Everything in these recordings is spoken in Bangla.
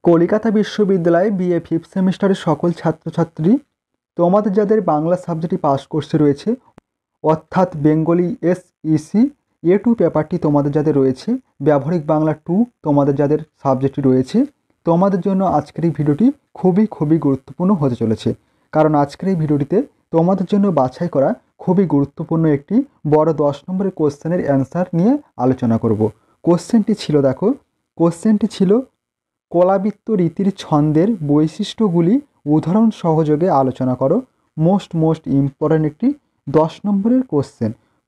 কলকাতা বিশ্ববিদ্যালয়ে বিএ ফিফথ সেমিস্টারের সকল ছাত্রছাত্রী, তোমাদের যাদের বাংলা সাবজেক্টটি পাস কোর্সে রয়েছে, অর্থাৎ বেঙ্গলি এসইসি A2 পেপারটি তোমাদের যাদের রয়েছে, ব্যবহারিক বাংলা 2 তোমাদের যাদের সাবজেক্টটি রয়েছে, তোমাদের জন্য আজকের এই ভিডিওটি খুবই গুরুত্বপূর্ণ হতে চলেছে। কারণ আজকের এই ভিডিওটিতে তোমাদের জন্য বাছাই করা খুবই গুরুত্বপূর্ণ একটি বড় 10 নম্বরের কোশ্চেনের অ্যান্সার নিয়ে আলোচনা করব। কোশ্চেনটি ছিল কলাবৃত্ত রীতির ছন্দের বৈশিষ্ট্যগুলি উদাহরণ সহযোগে আলোচনা করো। মোস্ট ইম্পর্ট্যান্ট একটি 10 নম্বরের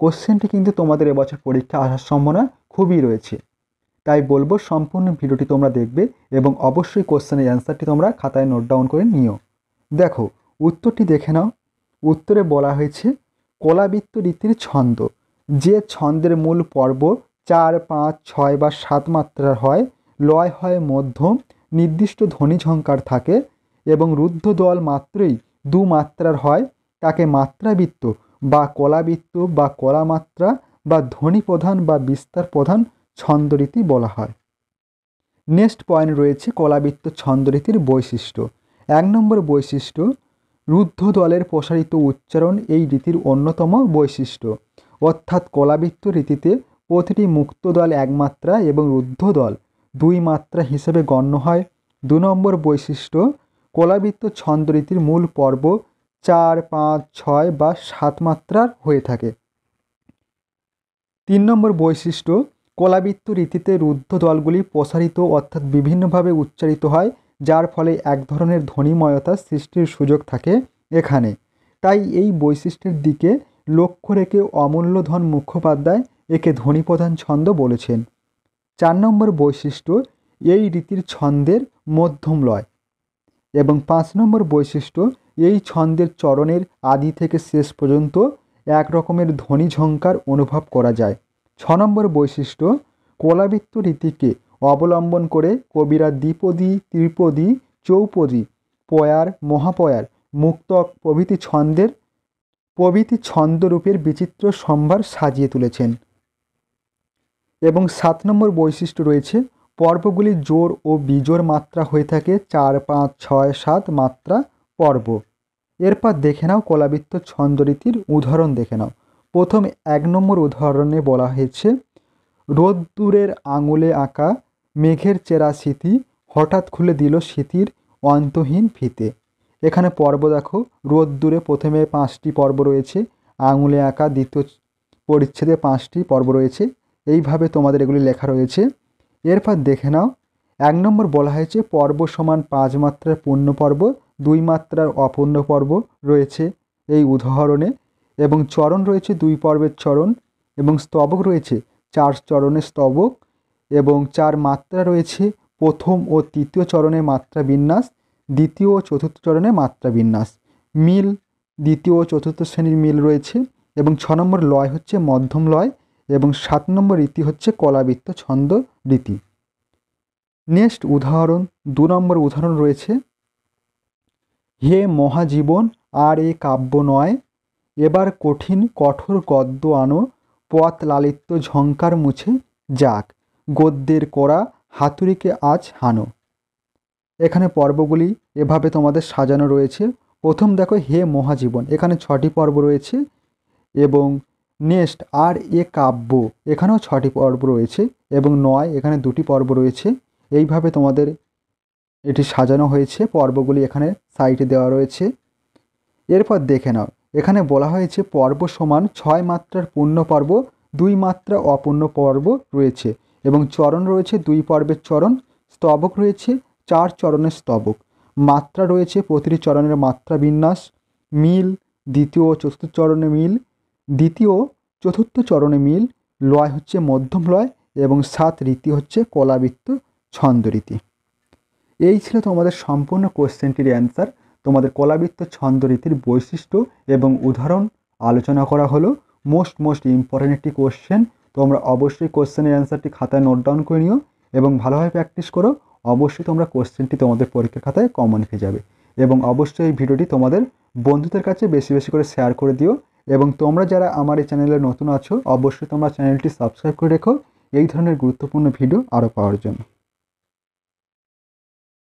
কোশ্চেনটি কিন্তু তোমাদের এবছর পরীক্ষা আসার সম্ভাবনা খুবই রয়েছে। তাই বলবো সম্পূর্ণ ভিডিওটি তোমরা দেখবে এবং অবশ্যই কোশ্চেনের অ্যান্সারটি তোমরা খাতায় নোট ডাউন করে নিও। দেখো উত্তরটি দেখে নাও। উত্তরে বলা হয়েছে কলাবৃত্ত রীতির ছন্দ, যে ছন্দের মূল পর্ব 4, 5, 6 বা 7 মাত্রার হয়, লয় হয় মধ্যম, নির্দিষ্ট ধ্বনি ঝঙ্কার থাকে এবং রুদ্ধ দল মাত্রই 2 মাত্রার হয়, তাকে মাত্রাবৃত্ত বা কলাবৃত্ত বা কলামাত্রা বা ধ্বনি প্রধান বা বিস্তার প্রধান ছন্দরীতি বলা হয়। নেক্সট পয়েন্ট রয়েছে কলাবৃত্ত ছন্দরীতির বৈশিষ্ট্য। 1 নম্বর বৈশিষ্ট্য, রুদ্ধ দলের প্রসারিত উচ্চারণ এই রীতির অন্যতম বৈশিষ্ট্য। অর্থাৎ কলাবৃত্ত রীতিতে প্রতিটি মুক্ত দল 1 মাত্রা এবং রুদ্ধ দল 2 মাত্রা হিসেবে গণ্য হয়। 2 নম্বর বৈশিষ্ট্য, কলাবৃত্ত ছন্দরীতির মূল পর্ব 4, 5, 6 বা 7 মাত্রার হয়ে থাকে। 3 নম্বর বৈশিষ্ট্য, কলাবৃত্ত রীতিতে রুদ্ধ দলগুলি প্রসারিত অর্থাৎ বিভিন্নভাবে উচ্চারিত হয়, যার ফলে এক ধরনের ধ্বনিময়তা সৃষ্টির সুযোগ থাকে এখানে। তাই এই বৈশিষ্ট্যের দিকে লক্ষ্য রেখে অমূল্যধন মুখোপাধ্যায় একে ধ্বনিপ্রধান ছন্দ বলেছেন। 4 নম্বর বৈশিষ্ট্য, এই রীতির ছন্দের মধ্যম লয়। এবং 5 নম্বর বৈশিষ্ট্য, এই ছন্দের চরণের আদি থেকে শেষ পর্যন্ত এক রকমের ধ্বনি ঝঙ্কার অনুভব করা যায়। 6 নম্বর বৈশিষ্ট্য, কলাবৃত্ত রীতিকে অবলম্বন করে কবিরা দ্বিপদী, ত্রিপদী, চৌপদী, পয়ার, মহাপয়ার, মুক্তক প্রভৃতি ছন্দরূপের বিচিত্র সম্ভার সাজিয়ে তুলেছেন। এবং 7 নম্বর বৈশিষ্ট্য রয়েছে পর্বগুলি জোড় ও বিজোড় মাত্রা হয়ে থাকে, 4, 5, 6, 7 মাত্রা পর্ব। এরপর দেখে নাও কলাবৃত্ত ছন্দরীতির উদাহরণ দেখে নাও। প্রথম 1 নম্বর উদাহরণে বলা হয়েছে, রোদ্দুরের আঙুলে আঁকা মেঘের চেরা স্মৃতি, হঠাৎ খুলে দিল স্মৃতির অন্তহীন ফিতে। এখানে পর্ব দেখো, রোদ্দুরে প্রথমে 5টি পর্ব রয়েছে, আঙুলে আঁকা দ্বিতীয় পরিচ্ছেদে 5টি পর্ব রয়েছে, এইভাবে তোমাদের এগুলি লেখা রয়েছে। এরপর দেখে নাও 1 নম্বর বলা হয়েছে পর্ব সমান 5 মাত্রার পূর্ণ পর্ব, 2 মাত্রার অপূর্ণ পর্ব রয়েছে এই উদাহরণে, এবং চরণ রয়েছে 2 পর্বের চরণ, এবং স্তবক রয়েছে 4 চরণের স্তবক, এবং 4 মাত্রা রয়েছে প্রথম ও তৃতীয় চরণে মাত্রা বিন্যাস, দ্বিতীয় ও চতুর্থ চরণে মাত্রা বিন্যাস, মিল দ্বিতীয় ও চতুর্থ শ্রেণীর মিল রয়েছে, এবং 6 নম্বর লয় হচ্ছে মধ্যম লয়, এবং 7 নম্বর রীতি হচ্ছে কলাবৃত্ত ছন্দ রীতি। নেক্সট উদাহরণ 2 নম্বর উদাহরণ রয়েছে, হে মহাজীবন আর এ কাব্য নয়, এবার কঠোর গদ্য আনো, পথ লালিত্য ঝঙ্কার মুছে যাক, গদ্যের কড়া হাতুড়িকে আজ হানো। এখানে পর্বগুলি এভাবে তোমাদের সাজানো রয়েছে। প্রথম দেখো হে মহাজীবন, এখানে 6টি পর্ব রয়েছে, এবং নেক্সট আর এ কাব্য, এখানেও 6টি পর্ব রয়েছে, এবং 9 এখানে 2টি পর্ব রয়েছে। এইভাবে তোমাদের এটি সাজানো হয়েছে, পর্বগুলি এখানে সাইডে দেওয়া রয়েছে। এরপর দেখে নাও, এখানে বলা হয়েছে পর্ব সমান 6 মাত্রার পূর্ণ পর্ব, 2 মাত্রা অপূর্ণ পর্ব রয়েছে, এবং চরণ রয়েছে 2 পর্বের চরণ, স্তবক রয়েছে 4 চরণের স্তবক, মাত্রা রয়েছে প্রতিটি চরণের মাত্রা বিন্যাস, মিল দ্বিতীয় ও চতুর্থ চরণে মিল, দ্বিতীয় চতুর্থ চরণে মিল, লয় হচ্ছে মধ্যম লয়, এবং 7 রীতি হচ্ছে কলাবৃত্ত ছন্দরীতি। এই ছিল তোমাদের সম্পূর্ণ কোশ্চেনটির অ্যান্সার। তোমাদের কলাবৃত্ত ছন্দরীতির বৈশিষ্ট্য এবং উদাহরণ আলোচনা করা হলো। মোস্ট ইম্পর্ট্যান্ট একটি কোশ্চেন। তোমরা অবশ্যই কোশ্চেনের অ্যান্সারটি খাতায় নোট ডাউন করে নিও এবং ভালোভাবে প্র্যাকটিস করো। অবশ্যই তোমরা কোশ্চেনটি তোমাদের পরীক্ষার খাতায় কমন পেয়ে যাবে। এবং অবশ্যই এই ভিডিওটি তোমাদের বন্ধুদের কাছে বেশি করে শেয়ার করে দিও। এবং তোমরা যারা আমার এই চ্যানেলে নতুন আছো, অবশ্যই তোমরা চ্যানেলটি সাবস্ক্রাইব করে রেখো এই ধরনের গুরুত্বপূর্ণ ভিডিও আরও পাওয়ার জন্য।